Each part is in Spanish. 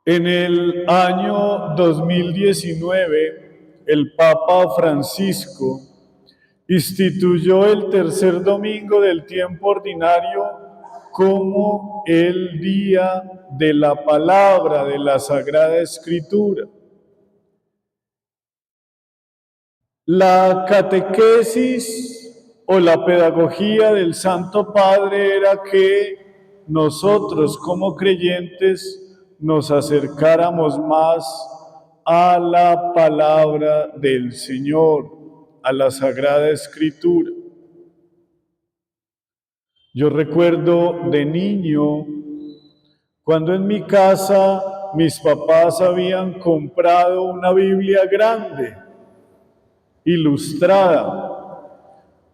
En el año 2019, el Papa Francisco instituyó el tercer domingo del tiempo ordinario como el Día de la Palabra de la Sagrada Escritura. La catequesis o la pedagogía del Santo Padre era que nosotros como creyentes nos acercáramos más a la palabra del Señor, a la Sagrada Escritura. Yo recuerdo de niño, cuando en mi casa mis papás habían comprado una Biblia grande, ilustrada.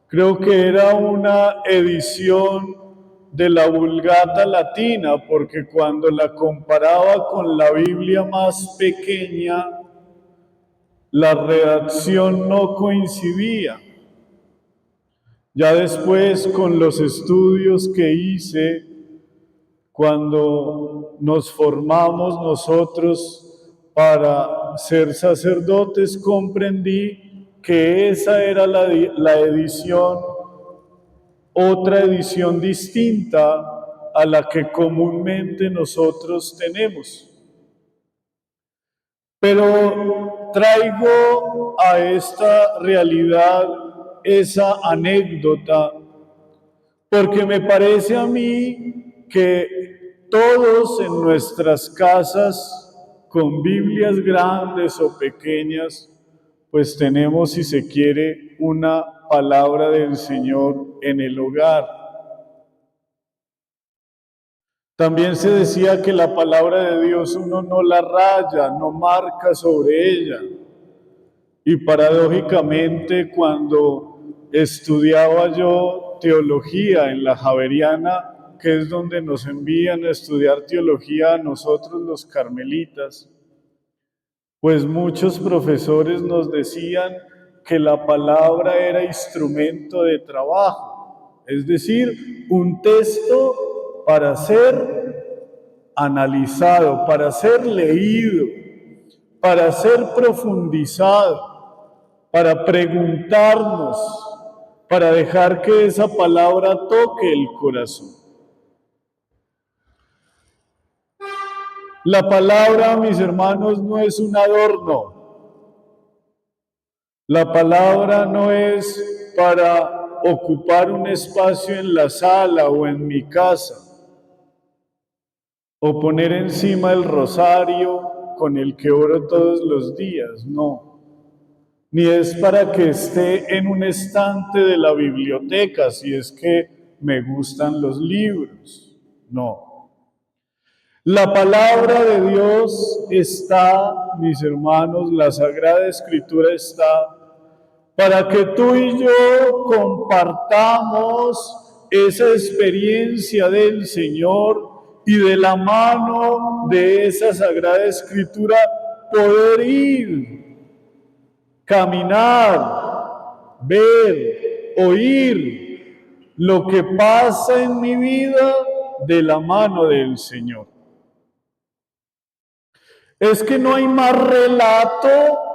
Creo que era una edición de la Vulgata Latina, porque cuando la comparaba con la Biblia más pequeña, la redacción no coincidía. Ya después, con los estudios que hice, cuando nos formamos nosotros para ser sacerdotes, comprendí que esa era la edición, otra edición distinta a la que comúnmente nosotros tenemos. Pero traigo a esta realidad esa anécdota porque me parece a mí que todos en nuestras casas, con Biblias grandes o pequeñas, pues tenemos, si se quiere, una palabra del Señor en el hogar. También se decía que la palabra de Dios uno no la raya, no marca sobre ella. Y paradójicamente, cuando estudiaba yo teología en la Javeriana, que es donde nos envían a estudiar teología a nosotros los carmelitas, pues muchos profesores nos decían que la palabra era instrumento de trabajo, es decir, un texto para ser analizado, para ser leído, para ser profundizado, para preguntarnos, para dejar que esa palabra toque el corazón. La palabra, mis hermanos, no es un adorno. La palabra no es para ocupar un espacio en la sala o en mi casa, o poner encima el rosario con el que oro todos los días, no. Ni es para que esté en un estante de la biblioteca, si es que me gustan los libros, no. La palabra de Dios está, mis hermanos, la Sagrada Escritura está para que tú y yo compartamos esa experiencia del Señor y de la mano de esa Sagrada Escritura poder ir, caminar, ver, oír lo que pasa en mi vida de la mano del Señor. Es que no hay más relato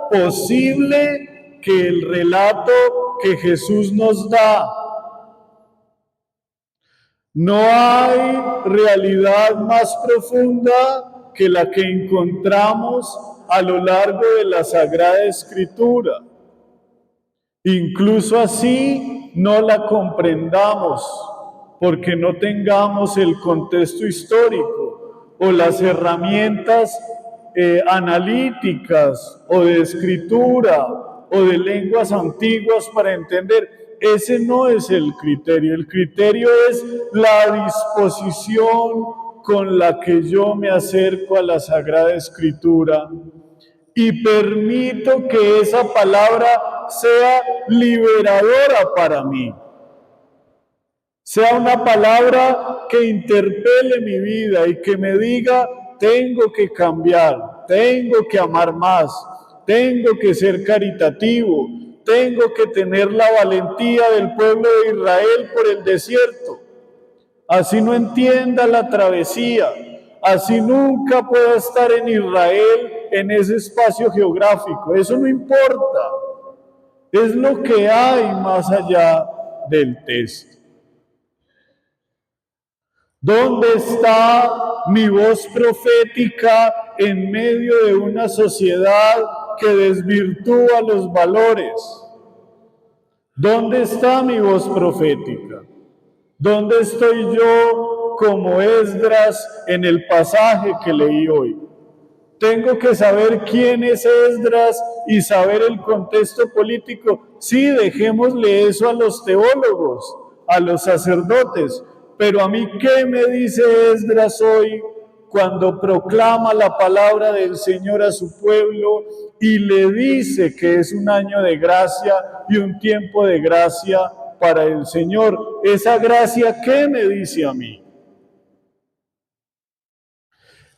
posible que el relato que Jesús nos da. No hay realidad más profunda que la que encontramos a lo largo de la Sagrada Escritura. Incluso así no la comprendamos, porque no tengamos el contexto histórico o las herramientas analíticas o de escritura o de lenguas antiguas para entender. Ese no es el criterio es la disposición con la que yo me acerco a la Sagrada Escritura y permito que esa palabra sea liberadora para mí. Sea una palabra que interpele mi vida y que me diga, tengo que cambiar, tengo que amar más, tengo que ser caritativo, tengo que tener la valentía del pueblo de Israel por el desierto. Así no entienda la travesía, así nunca pueda estar en Israel, en ese espacio geográfico. Eso no importa. Es lo que hay más allá del texto. ¿Dónde está mi voz profética en medio de una sociedad que desvirtúa los valores? ¿Dónde está mi voz profética? ¿Dónde estoy yo como Esdras en el pasaje que leí hoy? Tengo que saber quién es Esdras y saber el contexto político. Sí, dejémosle eso a los teólogos, a los sacerdotes. Pero a mí, ¿qué me dice Esdras hoy cuando proclama la palabra del Señor a su pueblo y le dice que es un año de gracia y un tiempo de gracia para el Señor? Esa gracia, ¿qué me dice a mí?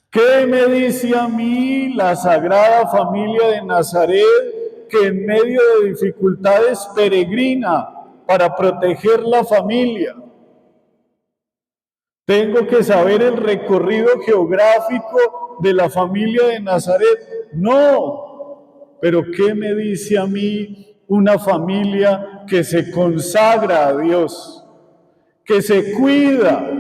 ¿Qué me dice a mí la Sagrada Familia de Nazaret, que en medio de dificultades peregrina para proteger la familia? ¿Tengo que saber el recorrido geográfico de la familia de Nazaret? No. Pero ¿qué me dice a mí una familia que se consagra a Dios, que se cuida,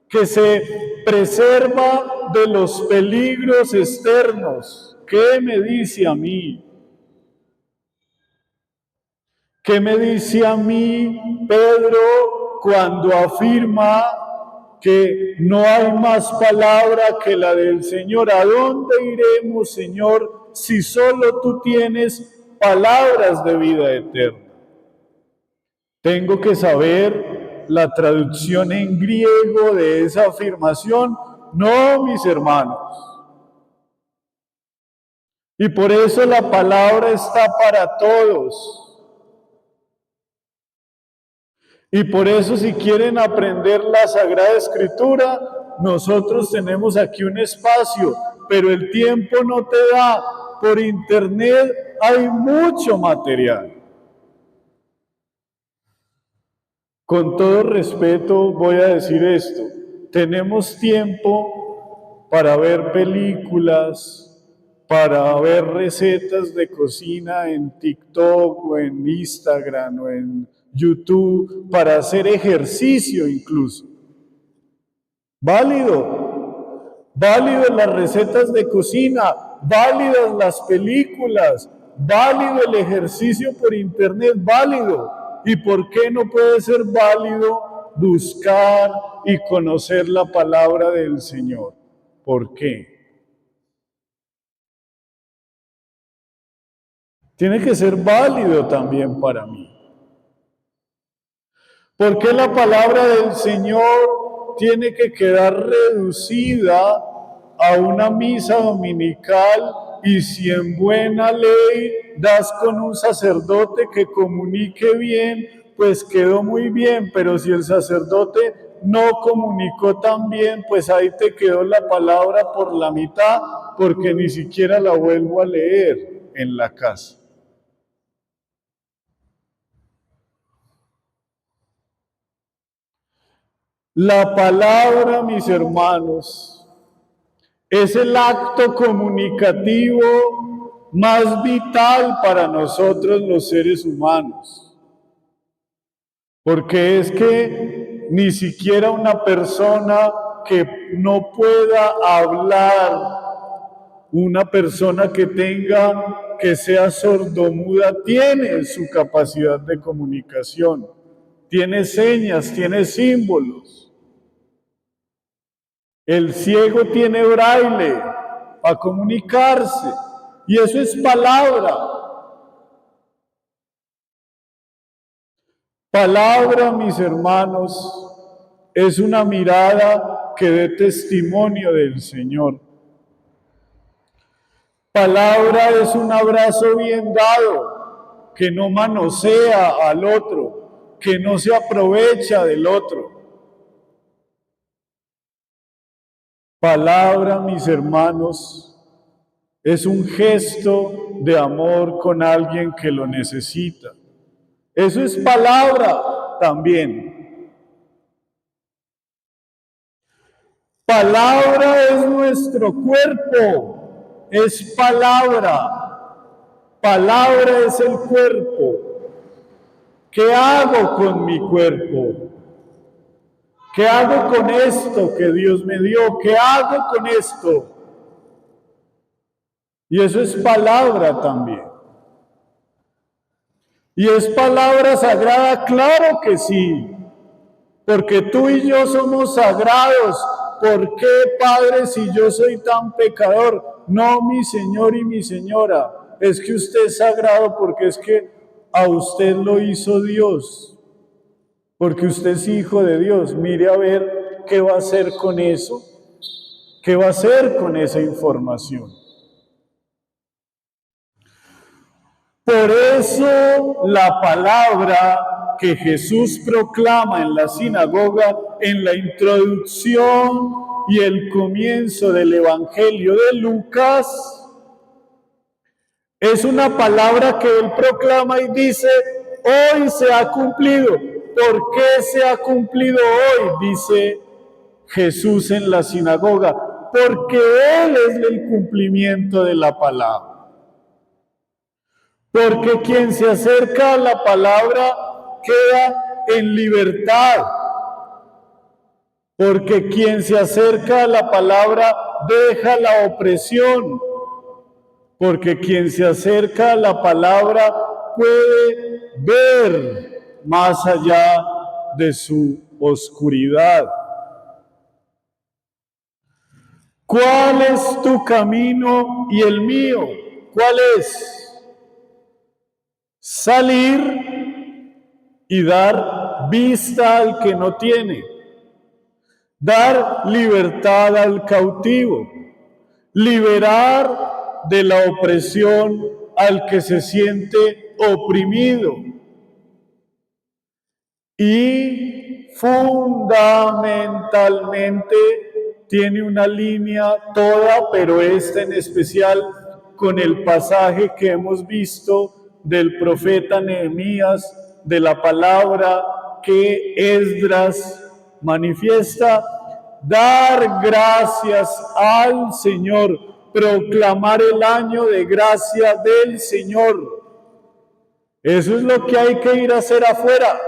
que se preserva de los peligros externos? ¿Qué me dice a mí? ¿Qué me dice a mí Pedro cuando afirma que no hay más palabra que la del Señor? ¿A dónde iremos, Señor, si solo tú tienes palabras de vida eterna? Tengo que saber la traducción en griego de esa afirmación. No, mis hermanos. Y por eso la palabra está para todos. Y por eso, si quieren aprender la Sagrada Escritura, nosotros tenemos aquí un espacio, pero el tiempo no te da. Por internet hay mucho material. Con todo respeto voy a decir esto. Tenemos tiempo para ver películas, para ver recetas de cocina en TikTok o en Instagram o en YouTube, para hacer ejercicio incluso. Válido, válido las recetas de cocina, válidas las películas, válido el ejercicio por internet, válido. ¿Y por qué no puede ser válido buscar y conocer la palabra del Señor? ¿Por qué? Tiene que ser válido también para mí. ¿Por qué la palabra del Señor tiene que quedar reducida a una misa dominical y si en buena ley das con un sacerdote que comunique bien, pues quedó muy bien, pero si el sacerdote no comunicó tan bien, pues ahí te quedó la palabra por la mitad, porque ni siquiera la vuelvo a leer en la casa? La palabra, mis hermanos, es el acto comunicativo más vital para nosotros los seres humanos. Porque es que ni siquiera una persona que no pueda hablar, una persona que sea sordomuda, tiene su capacidad de comunicación, tiene señas, tiene símbolos. El ciego tiene braille para comunicarse y eso es palabra. Palabra, mis hermanos, es una mirada que dé testimonio del Señor. Palabra es un abrazo bien dado, que no manosea al otro, que no se aprovecha del otro. Palabra, mis hermanos, es un gesto de amor con alguien que lo necesita. Eso es palabra también. Palabra es nuestro cuerpo, es palabra. Palabra es el cuerpo. ¿Qué hago con mi cuerpo? ¿Qué hago con esto que Dios me dio? ¿Qué hago con esto? Y eso es palabra también. ¿Y es palabra sagrada? Claro que sí. Porque tú y yo somos sagrados. ¿Por qué, Padre, si yo soy tan pecador? No, mi Señor y mi Señora. Es que usted es sagrado porque es que a usted lo hizo Dios. Porque usted es hijo de Dios. Mire a ver qué va a hacer con eso. ¿Qué va a hacer con esa información? Por eso la palabra que Jesús proclama en la sinagoga, en la introducción y el comienzo del Evangelio de Lucas, es una palabra que él proclama y dice, hoy se ha cumplido. ¿Por qué se ha cumplido hoy? Dice Jesús en la sinagoga, porque Él es el cumplimiento de la palabra. Porque quien se acerca a la palabra queda en libertad. Porque quien se acerca a la palabra deja la opresión. Porque quien se acerca a la palabra puede ver más allá de su oscuridad. ¿Cuál es tu camino y el mío? ¿Cuál es? Salir y dar vista al que no tiene, dar libertad al cautivo, liberar de la opresión al que se siente oprimido y fundamentalmente tiene una línea toda, pero esta en especial con el pasaje que hemos visto del profeta Nehemías, de la palabra que Esdras manifiesta, dar gracias al Señor, proclamar el año de gracia del Señor. Eso es lo que hay que ir a hacer afuera.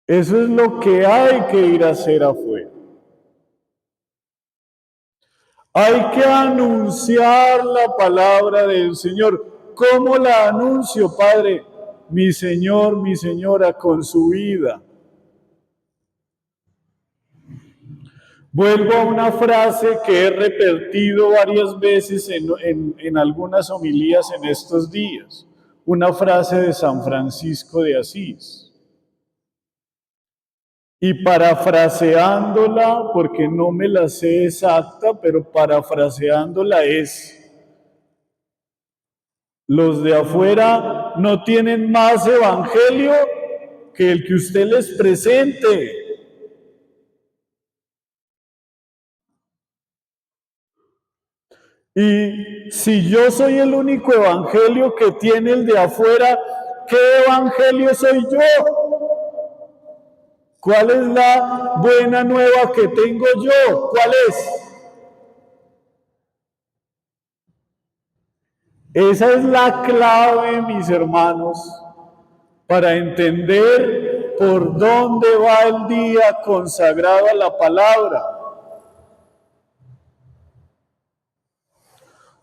Eso es lo que hay que ir a hacer afuera. Hay que anunciar la palabra del Señor. ¿Cómo la anuncio, Padre? Mi Señor, mi Señora, con su vida. Vuelvo a una frase que he repetido varias veces en algunas homilías en estos días. Una frase de San Francisco de Asís. Y parafraseándola, porque no me la sé exacta, pero parafraseándola es, los de afuera no tienen más evangelio que el que usted les presente. Y si yo soy el único evangelio que tiene el de afuera, ¿qué evangelio soy yo? ¿Cuál es la buena nueva que tengo yo? ¿Cuál es? Esa es la clave, mis hermanos, para entender por dónde va el día consagrado a la palabra.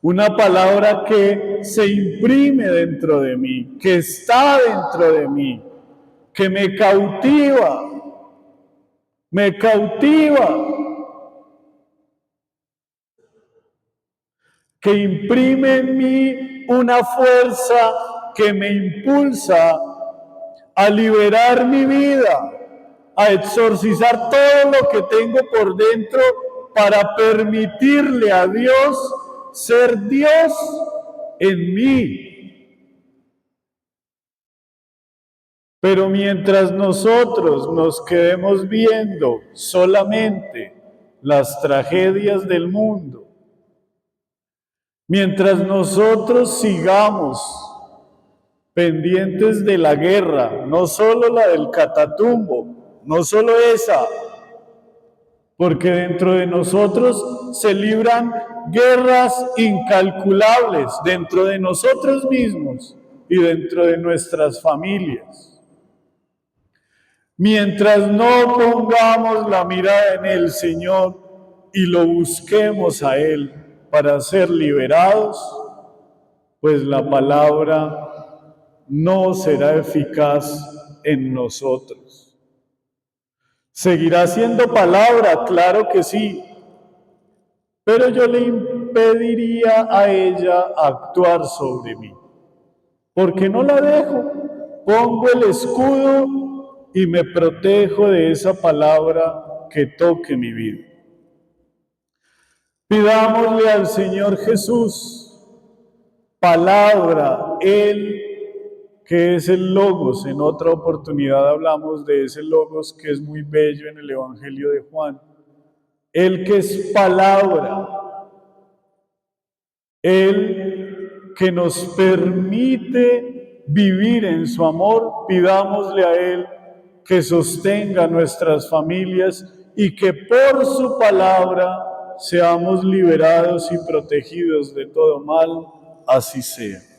Una palabra que se imprime dentro de mí, que está dentro de mí, que me cautiva, que imprime en mí una fuerza que me impulsa a liberar mi vida, a exorcizar todo lo que tengo por dentro para permitirle a Dios ser Dios en mí. Pero mientras nosotros nos quedemos viendo solamente las tragedias del mundo, mientras nosotros sigamos pendientes de la guerra, no solo la del Catatumbo, no solo esa, porque dentro de nosotros se libran guerras incalculables, dentro de nosotros mismos y dentro de nuestras familias. Mientras no pongamos la mirada en el Señor y lo busquemos a Él para ser liberados, pues la palabra no será eficaz en nosotros. Seguirá siendo palabra, claro que sí, pero yo le impediría a ella actuar sobre mí, porque no la dejo, pongo el escudo y me protejo de esa palabra que toque mi vida. Pidámosle al Señor Jesús palabra, Él que es el Logos. En otra oportunidad hablamos de ese Logos que es muy bello en el Evangelio de Juan. Él que es palabra, Él que nos permite vivir en su amor, pidámosle a Él que sostenga nuestras familias y que por su palabra seamos liberados y protegidos de todo mal, así sea.